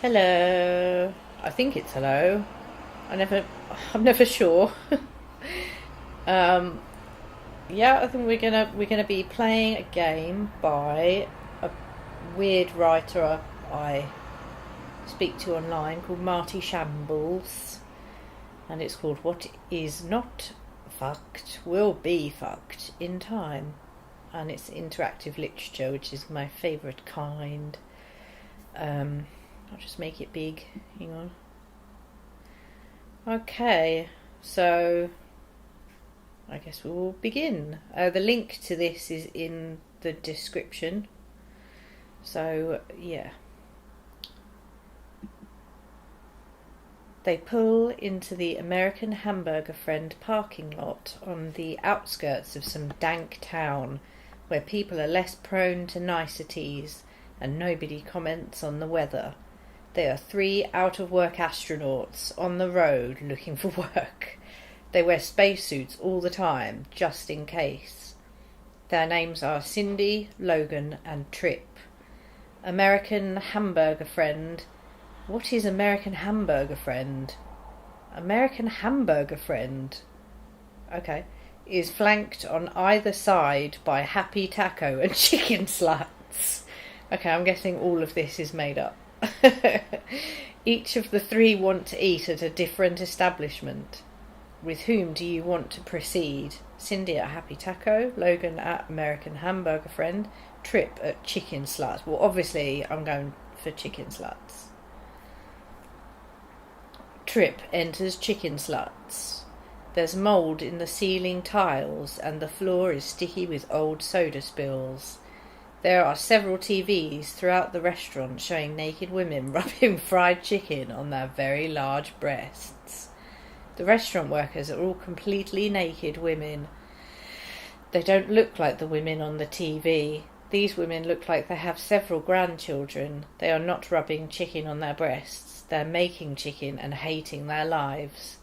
Hello. I think it's hello. I never. I'm never sure. um, yeah, I think we're gonna be playing a game by a weird writer I speak to online called Marty Shambles, and it's called "What Is Not Fucked Will Be Fucked in Time," and it's interactive literature, which is my favourite kind. I'll just make it big. Hang on. Okay, so I guess we will begin. The link to this is in the description. So, yeah. They pull into the American Hamburger Friend parking lot on the outskirts of some dank town where people are less prone to niceties and nobody comments on the weather. They are three out-of-work astronauts on the road looking for work. They wear spacesuits all the time, just in case. Their names are Cindy, Logan, and Trip. American Hamburger Friend. What is American Hamburger Friend? American Hamburger Friend. Okay. Is flanked on either side by Happy Taco and chicken sluts. Okay, I'm guessing all of this is made up. Each of the three want to eat at a different establishment. With whom do you want to proceed? Cindy at Happy Taco, Logan at American Hamburger Friend, Trip at Chicken Sluts. Well, obviously I'm going for Chicken Sluts. Trip enters Chicken Sluts. There's mould in the ceiling tiles and the floor is sticky with old soda spills. There are several TVs throughout the restaurant showing naked women rubbing fried chicken on their very large breasts. The restaurant workers are all completely naked women. They don't look like the women on the TV. These women look like they have several grandchildren. They are not rubbing chicken on their breasts. They're making chicken and hating their lives.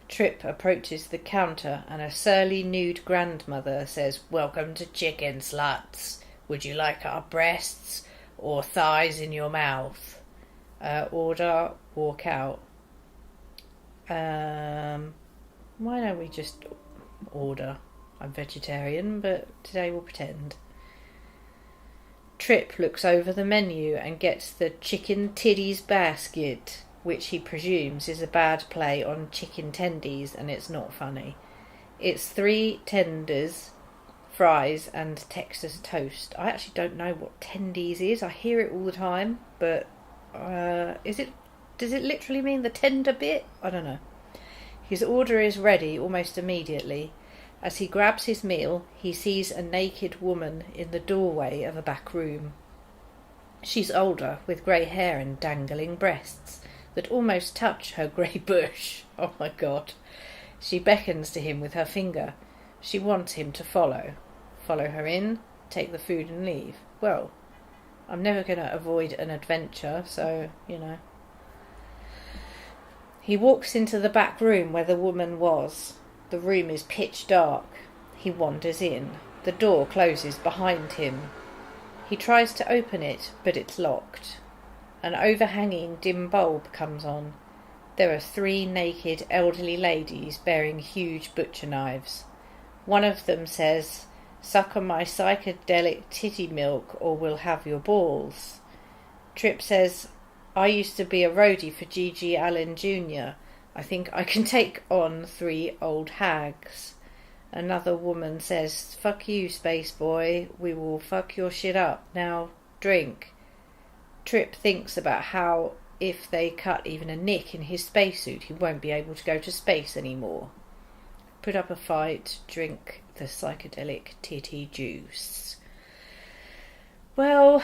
Trip approaches the counter and a surly nude grandmother says, "Welcome to Chicken Sluts. Would you like our breasts or thighs in your mouth?" Order, walk out. Why don't we just order? I'm vegetarian, but today we'll pretend. Trip looks over the menu and gets the chicken titties basket, which he presumes is a bad play on chicken tendies, and it's not funny. It's 3 tenders, fries and Texas toast. I actually don't know what tendies is. I hear it all the time, but does it literally mean the tender bit? I don't know. His order is ready almost immediately. As he grabs his meal, he sees a naked woman in the doorway of a back room. She's older, with grey hair and dangling breasts that almost touch her grey bush. Oh my god. She beckons to him with her finger. She wants him to follow. Follow her in, take the food and leave. Well, I'm never going to avoid an adventure, so, you know. He walks into the back room where the woman was. The room is pitch dark. He wanders in. The door closes behind him. He tries to open it, but it's locked. An overhanging dim bulb comes on. There are 3 naked elderly ladies bearing huge butcher knives. One of them says, "Suck on my psychedelic titty milk or we'll have your balls." Trip says, "I used to be a roadie for G.G. Allen Jr. I think I can take on 3 old hags." Another woman says, "Fuck you, space boy. We will fuck your shit up. Now, drink." Trip thinks about how if they cut even a nick in his spacesuit, he won't be able to go to space anymore. Put up a fight, drink the psychedelic titty juice. Well,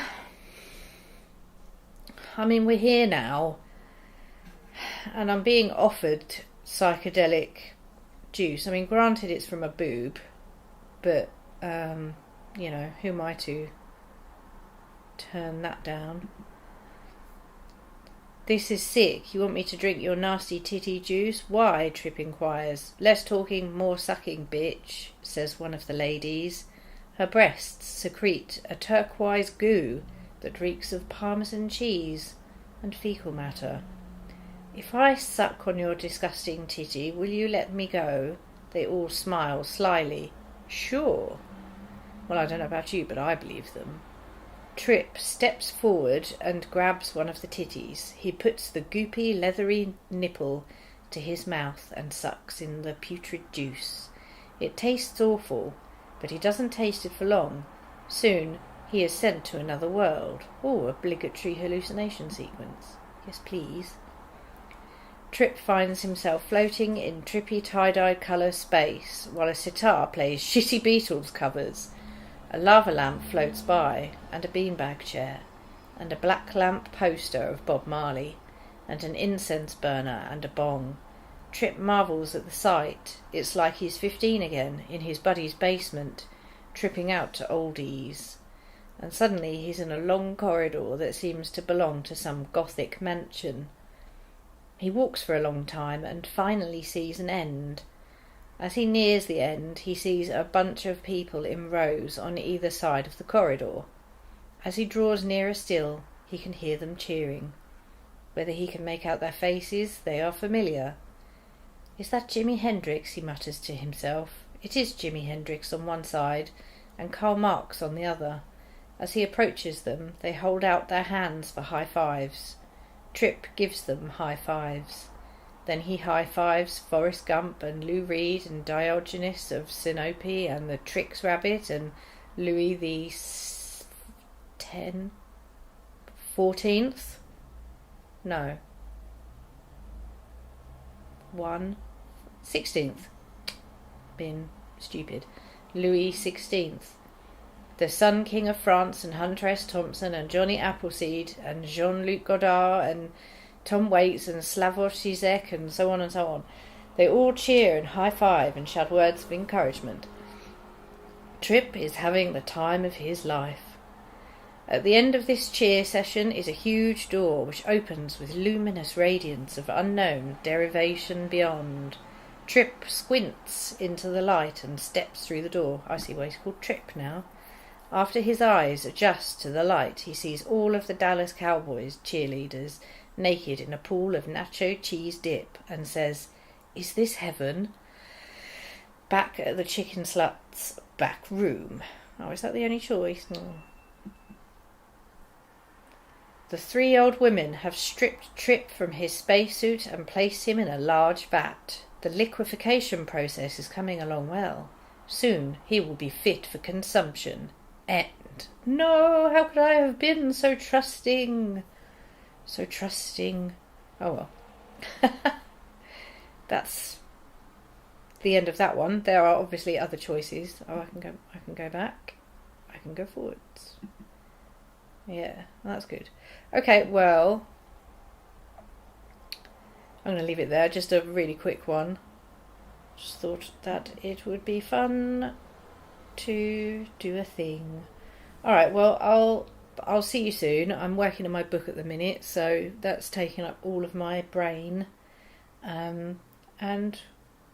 I mean, we're here now, and I'm being offered psychedelic juice. I mean, granted it's from a boob, but, you know, who am I to turn that down? "This is sick. You want me to drink your nasty titty juice? Why?" Trip inquires. "Less talking, more sucking, bitch," says one of the ladies. Her breasts secrete a turquoise goo that reeks of parmesan cheese. and fecal matter. If I suck on your disgusting titty, will you let me go? They all smile slyly. Sure. Well, I don't know about you, but I believe them. Trip steps forward and grabs one of the titties. He puts the goopy, leathery nipple to his mouth and sucks in the putrid juice. It tastes awful, but he doesn't taste it for long. Soon he is sent to another world. Oh, obligatory hallucination sequence. Yes, please. Trip finds himself floating in trippy tie-dye colour space while a sitar plays shitty Beatles covers. A lava lamp floats by, and a beanbag chair, and a black lamp poster of Bob Marley, and an incense burner and a bong. Trip marvels at the sight. It's like he's 15 again, in his buddy's basement, tripping out to oldies. And suddenly he's in a long corridor that seems to belong to some Gothic mansion. He walks for a long time and finally sees an end. As he nears the end, he sees a bunch of people in rows on either side of the corridor. As he draws nearer still, he can hear them cheering. Whether he can make out their faces, they are familiar. Is that Jimi Hendrix? He mutters to himself. It is Jimi Hendrix on one side, and Karl Marx on the other. As he approaches them, they hold out their hands for high fives. Trip gives them high fives. Then he high-fives Forrest Gump and Lou Reed and Diogenes of Sinope and the Trix Rabbit and Louis the 14th? No. 16th. Been stupid. Louis 16th. The Sun King of France and Hunter S. Thompson and Johnny Appleseed and Jean-Luc Godard and Tom Waits and Slavoj Zizek and so on and so on. They all cheer and high-five and shout words of encouragement. Trip is having the time of his life. At the end of this cheer session is a huge door which opens with luminous radiance of unknown derivation beyond. Trip squints into the light and steps through the door. I see why he's called Trip now. After his eyes adjust to the light, he sees all of the Dallas Cowboys cheerleaders naked in a pool of nacho cheese dip and says, "Is this heaven?" Back at the chicken slut's back room. Oh, is that the only choice? No. The three old women have stripped Trip from his spacesuit and placed him in a large vat. The liquefaction process is coming along well. Soon he will be fit for consumption. End. No, how could I have been so trusting? So trusting. Oh well. That's the end of that one. There are obviously other choices. Oh, I can go back. I can go forwards. Yeah, that's good. Okay, well, I'm going to leave it there. Just a really quick one. Just thought that it would be fun to do a thing. Alright, well, I'll see you soon. I'm working on my book at the minute, so that's taking up all of my brain. And